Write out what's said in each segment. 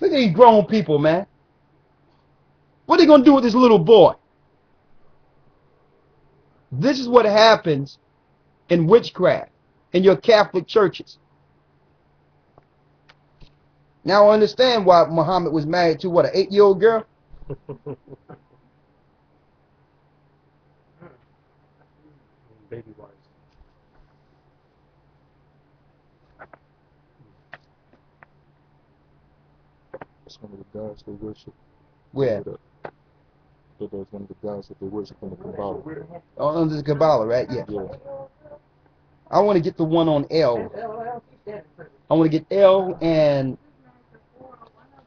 Look at these grown people, man. What are they going to do with this little boy? This is what happens in witchcraft in your Catholic churches. Now I understand why Muhammad was married to, what, an 8-year-old girl? Baby wise. That's one of the gods they worship. Where? So that's one of the gods that they worship in the Kabbalah. Oh, under the Kabbalah, right? Yeah. Yeah. I want to get the one on L. I want to get L and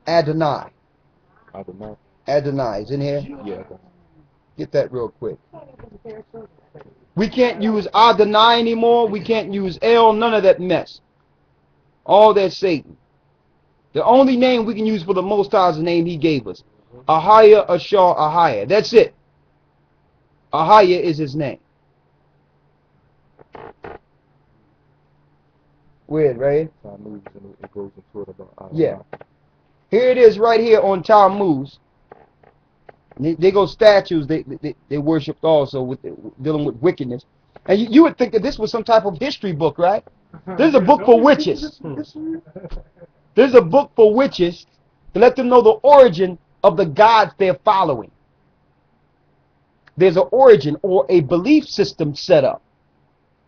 Adonai. Adonai. Adonai is in here. Yeah. Get that real quick. We can't use Adonai anymore. We can't use El. None of that mess. All that's Satan. The only name we can use for the Most High is the name He gave us. Ahaya, Ashar, Ahaya. That's it. Ahaya is His name. Weird, right? Tammuz, and it goes into it about Adonai. Yeah. Here it is right here on Tammuz. They go statues they worshipped also with dealing with wickedness. And you would think that this was some type of history book, right? This is a book for witches. This is a book for witches to let them know the origin of the gods they're following. There's an origin or a belief system set up.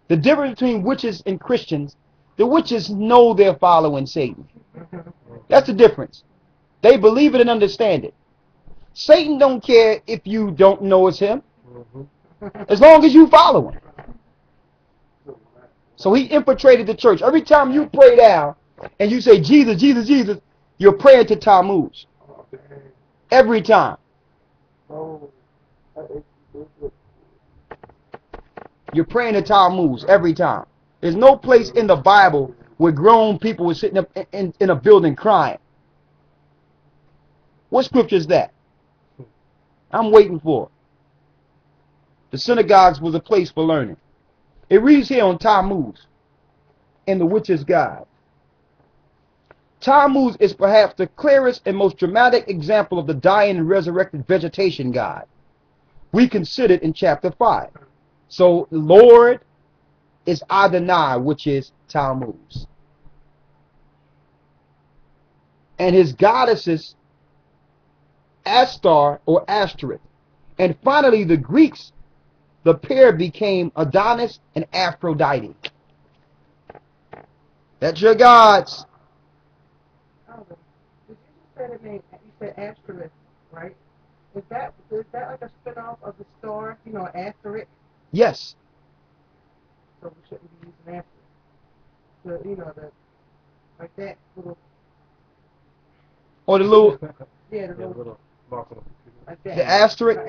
The difference between witches and Christians, the witches know they're following Satan. That's the difference. They believe it and understand it. Satan don't care if you don't know it's him, as long as you follow him. So he infiltrated the church. Every time you pray down and you say Jesus, Jesus, Jesus, you're praying to Tammuz. Every time. You're praying to Tammuz every time. There's no place in the Bible where grown people were sitting up in a building crying. What scripture is that? I'm waiting for it. The synagogues was a place for learning. It reads here on Tammuz in the Witch's Guide. Tammuz is perhaps the clearest and most dramatic example of the dying and resurrected vegetation god we considered in chapter 5. So the Lord is Adonai, which is Tammuz. And his goddesses Astar or Ashtoreth. And finally the Greeks, the pair became Adonis and Aphrodite. That's your gods. Did you said Asterisk, right? Is that like a spin-off of the star, asterisk? Yes. So we shouldn't be using asterisk. Like that little. Or the little, Yeah, the little. Like that. the asterisk.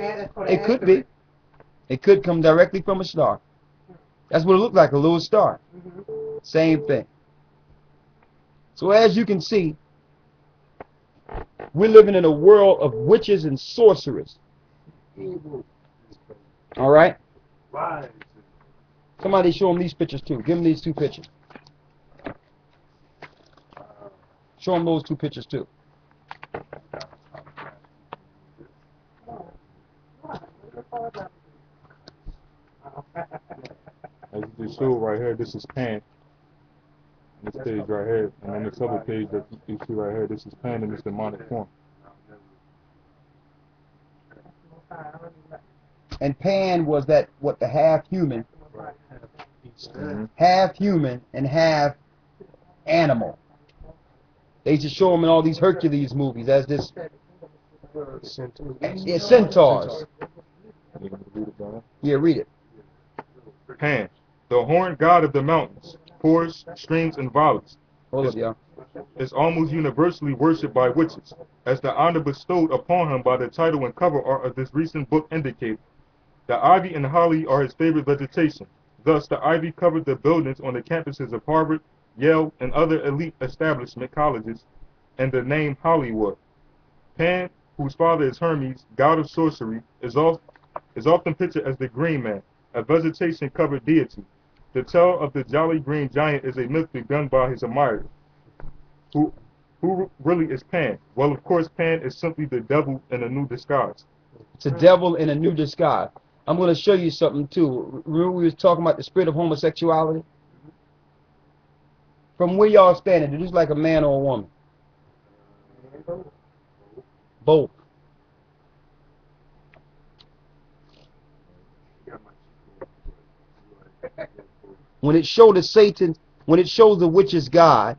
It could be. It could come directly from a star. That's what it looked like, a little star. Same thing. So as you can see, we're living in a world of witches and sorcerers. All right? Somebody show them these pictures too. Give them these two pictures. Show them those two pictures too. As you just showed right here, this is Pan. This page right here, and then this other page that you see right here, this is Pan in its demonic form. And Pan was that, what, the half human. Half human and half animal. They used to show them in all these Hercules movies as this. Yeah, centaurs. Yeah, read it. Pan, the horned god of the mountains, forests, streams, and valleys, Hold up, y'all. is almost universally worshipped by witches, as the honor bestowed upon him by the title and cover art of this recent book indicate. The ivy and holly are his favorite vegetation. Thus, the ivy covered the buildings on the campuses of Harvard, Yale, and other elite establishment colleges, and the name Hollywood. Pan, whose father is Hermes, god of sorcery, is often pictured as the Green Man, a vegetation-covered deity. The tale of the Jolly Green Giant is a myth begun by his admirers, who Who really is Pan? Well, of course, Pan is simply the devil in a new disguise. It's a devil in a new disguise. I'm going to show you something too. Remember we was talking about the spirit of homosexuality? From where y'all standing, is this like a man or a woman? Both. When it showed the Satan, when it shows the witch's god,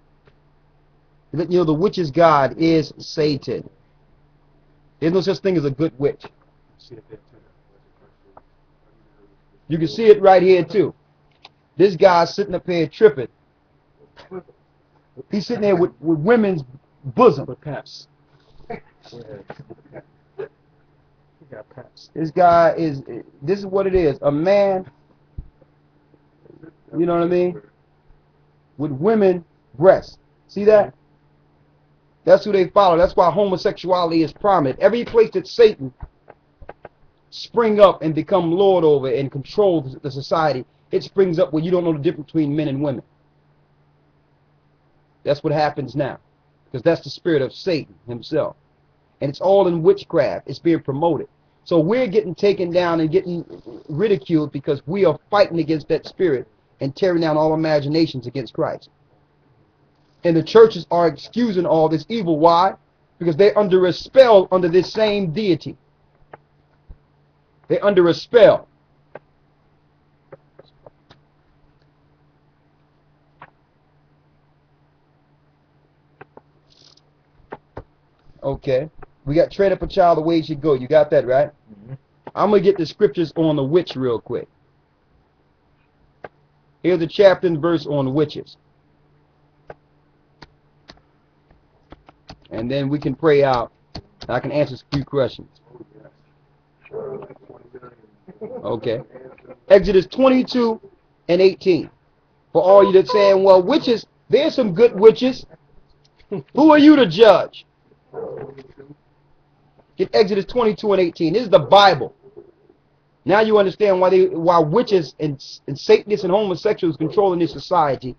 you know, the witch's god is Satan. There's no such thing as a good witch. You can see it right here too. This guy's sitting up here tripping. He's sitting there with women's bosom. With paps. Got paps. This guy is, this is what it is. A man, you know what I mean? With women breasts. See that? That's who they follow. That's why homosexuality is prominent. Every place that Satan spring up and become lord over and control the society, it springs up where you don't know the difference between men and women. That's what happens now. Because that's the spirit of Satan himself. And it's all in witchcraft. It's being promoted. So we're getting taken down and getting ridiculed because we are fighting against that spirit and tearing down all imaginations against Christ. And the churches are excusing all this evil. Why? Because they're under a spell under this same deity. They're under a spell. Okay. We got train up a child the way he should go. You got that, right? Mm-hmm. I'm going to get the scriptures on the witch real quick. Here's the chapter and verse on witches. And then we can pray out. And I can answer a few questions. Okay. Exodus 22 and 18. For all you that saying, well, witches, there's some good witches. Who are you to judge? Get Exodus 22 and 18. This is the Bible. Now you understand why witches and Satanists and homosexuals controlling this society